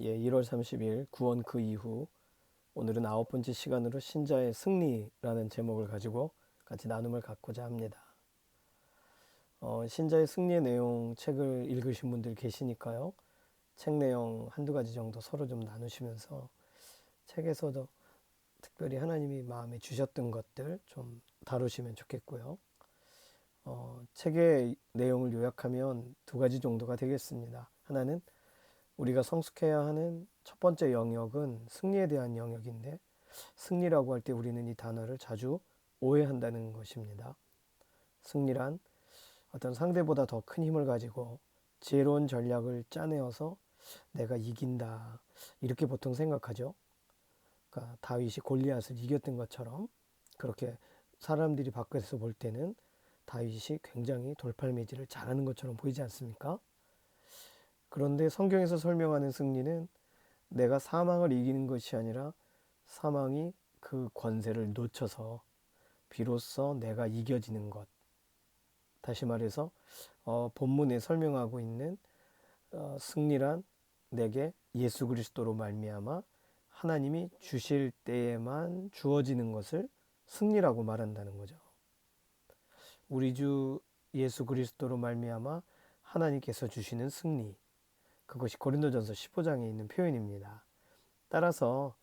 예, 1월 30일 구원 그 이후 오늘은 아홉 번째 시간으로 신자의 승리라는 제목을 가지고 같이 나눔을 갖고자 합니다. 신자의 승리의 내용 책을 읽으신 분들 계시니까요. 책 내용 한두 가지 정도 서로 좀 나누시면서 책에서도 특별히 하나님이 마음에 주셨던 것들 좀 다루시면 좋겠고요. 책의 내용을 요약하면 두 가지 정도가 되겠습니다. 하나는 우리가 성숙해야 하는 첫 번째 영역은 승리에 대한 영역인데, 승리라고 할 때 우리는 이 단어를 자주 오해한다는 것입니다. 승리란 어떤 상대보다 더 큰 힘을 가지고 지혜로운 전략을 짜내어서 내가 이긴다, 이렇게 보통 생각하죠. 그러니까 다윗이 골리앗을 이겼던 것처럼, 그렇게 사람들이 밖에서 볼 때는 다윗이 굉장히 돌팔매질을 잘하는 것처럼 보이지 않습니까? 그런데 성경에서 설명하는 승리는 내가 사망을 이기는 것이 아니라 사망이 그 권세를 놓쳐서 비로소 내가 이겨지는 것. 다시 말해서 본문에 설명하고 있는 승리란 내게 예수 그리스도로 말미암아 하나님이 주실 때에만 주어지는 것을 승리라고 말한다는 거죠. 우리 주 예수 그리스도로 말미암아 하나님께서 주시는 승리. 그것이 고린도전서 15장에 있는 표현입니다. 따라서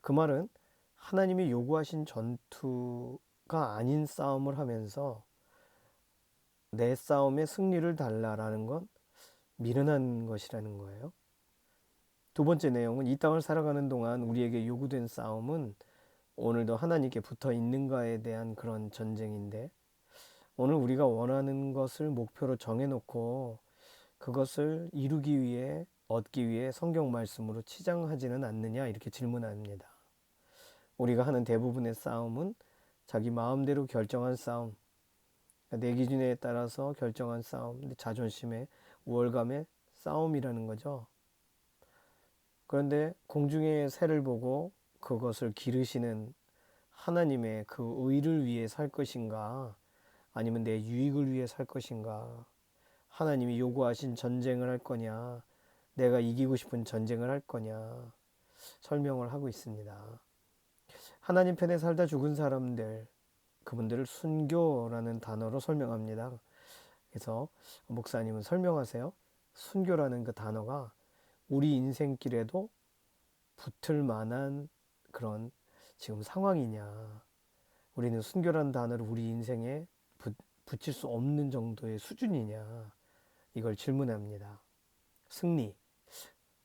그 말은 하나님이 요구하신 전투가 아닌 싸움을 하면서 내 싸움의 승리를 달라라는 건 미련한 것이라는 거예요. 두 번째 내용은 이 땅을 살아가는 동안 우리에게 요구된 싸움은 오늘도 하나님께 붙어 있는가에 대한 그런 전쟁인데, 오늘 우리가 원하는 것을 목표로 정해놓고 그것을 이루기 위해 얻기 위해 성경 말씀으로 치장하지는 않느냐, 이렇게 질문합니다. 우리가 하는 대부분의 싸움은 자기 마음대로 결정한 싸움, 내 기준에 따라서 결정한 싸움, 자존심의 우월감의 싸움이라는 거죠. 그런데 공중의 새를 보고 그것을 기르시는 하나님의 그 의를 위해 살 것인가, 아니면 내 유익을 위해 살 것인가, 하나님이 요구하신 전쟁을 할 거냐, 내가 이기고 싶은 전쟁을 할 거냐, 설명을 하고 있습니다. 하나님 편에 살다 죽은 사람들, 그분들을 순교라는 단어로 설명합니다. 그래서 목사님은 설명하세요. 순교라는 그 단어가 우리 인생길에도 붙을 만한 그런 지금 상황이냐, 우리는 순교라는 단어를 우리 인생에 붙일 수 없는 정도의 수준이냐, 이걸 질문합니다.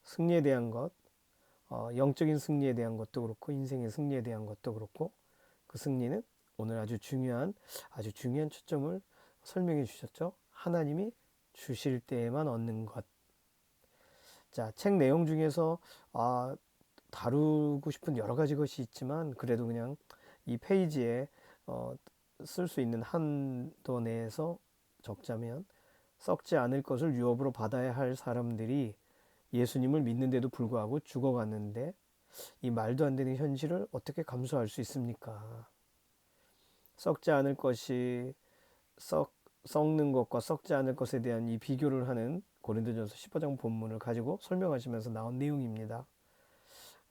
승리에 대한 것, 영적인 승리에 대한 것도 그렇고 인생의 승리에 대한 것도 그렇고, 그 승리는 오늘 아주 중요한 초점을 설명해 주셨죠. 하나님이 주실 때에만 얻는 것. 자, 책 내용 중에서 다루고 싶은 여러 가지 것이 있지만, 그래도 그냥 이 페이지에 쓸 수 있는 한도 내에서 적자면, 썩지 않을 것을 유업으로 받아야 할 사람들이 예수님을 믿는데도 불구하고 죽어갔는데, 이 말도 안 되는 현실을 어떻게 감수할 수 있습니까? 썩지 않을 것이 썩는 것과 썩지 않을 것에 대한 이 비교를 하는 고린도전서 15장 본문을 가지고 설명하시면서 나온 내용입니다.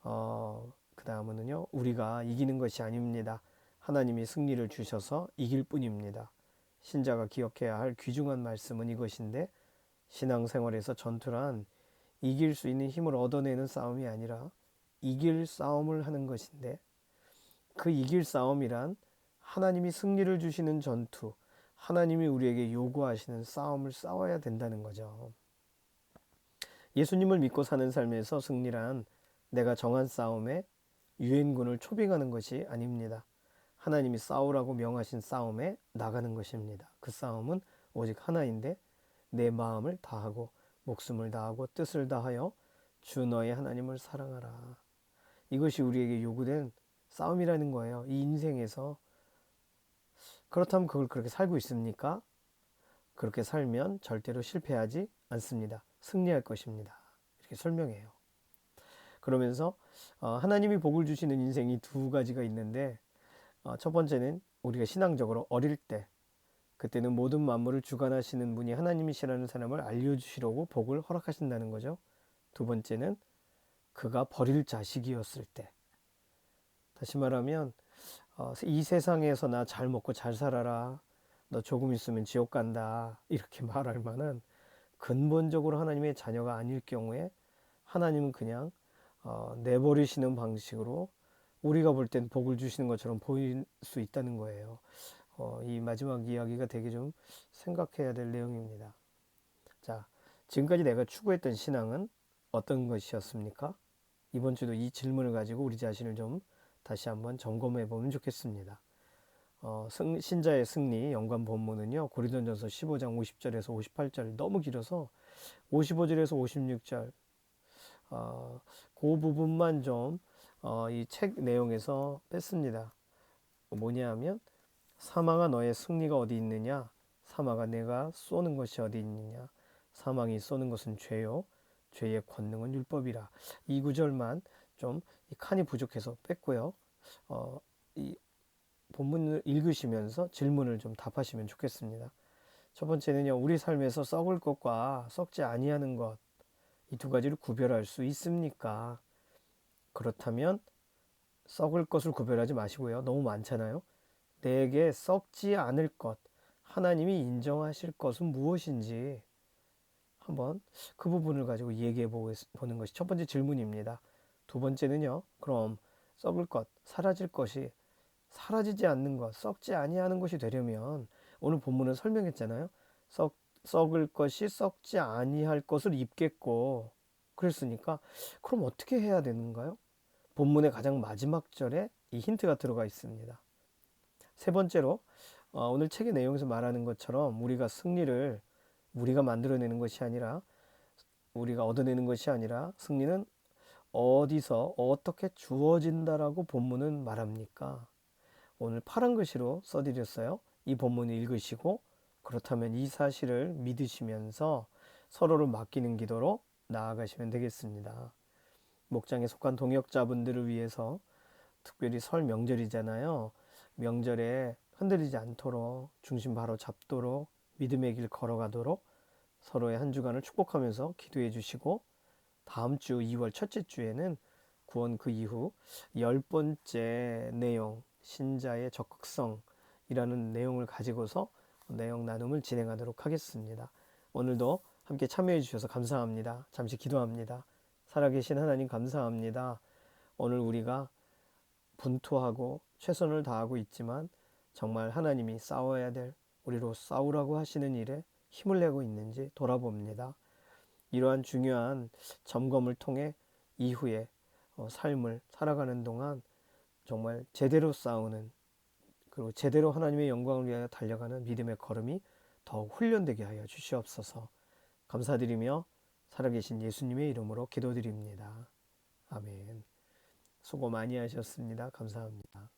그 다음은요, 우리가 이기는 것이 아닙니다. 하나님이 승리를 주셔서 이길 뿐입니다. 신자가 기억해야 할 귀중한 말씀은 이것인데, 신앙생활에서 전투란 이길 수 있는 힘을 얻어내는 싸움이 아니라 이길 싸움을 하는 것인데, 그 이길 싸움이란 하나님이 승리를 주시는 전투, 하나님이 우리에게 요구하시는 싸움을 싸워야 된다는 거죠. 예수님을 믿고 사는 삶에서 승리란 내가 정한 싸움에 유엔군을 초빙하는 것이 아닙니다. 하나님이 싸우라고 명하신 싸움에 나가는 것입니다. 그 싸움은 오직 하나인데, 내 마음을 다하고 목숨을 다하고 뜻을 다하여 주 너의 하나님을 사랑하라. 이것이 우리에게 요구된 싸움이라는 거예요. 이 인생에서. 그렇다면 그걸 그렇게 살고 있습니까? 그렇게 살면 절대로 실패하지 않습니다. 승리할 것입니다. 이렇게 설명해요. 그러면서 하나님이 복을 주시는 인생이 두 가지가 있는데, 첫 번째는 우리가 신앙적으로 어릴 때, 그때는 모든 만물을 주관하시는 분이 하나님이시라는 사람을 알려주시려고 복을 허락하신다는 거죠. 두 번째는 그가 버릴 자식이었을 때, 다시 말하면 이 세상에서 나 잘 먹고 잘 살아라, 너 조금 있으면 지옥 간다, 이렇게 말할 만한 근본적으로 하나님의 자녀가 아닐 경우에 하나님은 그냥 내버리시는 방식으로 우리가 볼 땐 복을 주시는 것처럼 보일 수 있다는 거예요. 이 마지막 이야기가 되게 좀 생각해야 될 내용입니다. 자, 지금까지 내가 추구했던 신앙은 어떤 것이었습니까? 이번 주도 이 질문을 가지고 우리 자신을 좀 다시 한번 점검해 보면 좋겠습니다. 신자의 승리 연관 본문은요, 고린도전서 15장 50절에서 58절, 너무 길어서 55절에서 56절, 그 부분만 좀 이 책 내용에서 뺐습니다. 뭐냐 하면, 사망아 너의 승리가 어디 있느냐, 사망아 내가 쏘는 것이 어디 있느냐, 사망이 쏘는 것은 죄요 죄의 권능은 율법이라. 이 구절만 좀 칸이 부족해서 뺐고요. 이 본문을 읽으시면서 질문을 좀 답하시면 좋겠습니다. 첫 번째는요, 우리 삶에서 썩을 것과 썩지 아니하는 것, 이 두 가지를 구별할 수 있습니까? 그렇다면 썩을 것을 구별하지 마시고요. 너무 많잖아요. 내게 썩지 않을 것, 하나님이 인정하실 것은 무엇인지 한번 그 부분을 가지고 얘기해 보는 것이 첫 번째 질문입니다. 두 번째는요, 그럼 썩을 것, 사라질 것이 사라지지 않는 것, 썩지 아니하는 것이 되려면, 오늘 본문은 설명했잖아요. 썩을 것이 썩지 아니할 것을 입겠고, 그랬으니까 그럼 어떻게 해야 되는가요? 본문의 가장 마지막 절에 이 힌트가 들어가 있습니다. 세 번째로, 오늘 책의 내용에서 말하는 것처럼 우리가 승리를 우리가 만들어내는 것이 아니라, 우리가 얻어내는 것이 아니라, 승리는 어디서 어떻게 주어진다라고 본문은 말합니까? 오늘 파란 글씨로 써드렸어요. 이 본문을 읽으시고, 그렇다면 이 사실을 믿으시면서 서로를 맡기는 기도로 나아가시면 되겠습니다. 목장에 속한 동역자분들을 위해서, 특별히 설 명절이잖아요. 명절에 흔들리지 않도록, 중심 바로 잡도록, 믿음의 길 걸어가도록 서로의 한 주간을 축복하면서 기도해 주시고, 다음 주 2월 첫째 주에는 구원 그 이후 10번째 내용, 신자의 적극성이라는 내용을 가지고서 내용 나눔을 진행하도록 하겠습니다. 오늘도 함께 참여해 주셔서 감사합니다. 잠시 기도합니다. 살아계신 하나님 감사합니다. 오늘 우리가 분투하고 최선을 다하고 있지만 정말 하나님이 싸워야 될, 우리로 싸우라고 하시는 일에 힘을 내고 있는지 돌아봅니다. 이러한 중요한 점검을 통해 이후에 삶을 살아가는 동안 정말 제대로 싸우는, 그리고 제대로 하나님의 영광을 위하여 달려가는 믿음의 걸음이 더욱 훈련되게 하여 주시옵소서. 감사드리며 살아계신 예수님의 이름으로 기도드립니다. 아멘. 수고 많이 하셨습니다. 감사합니다.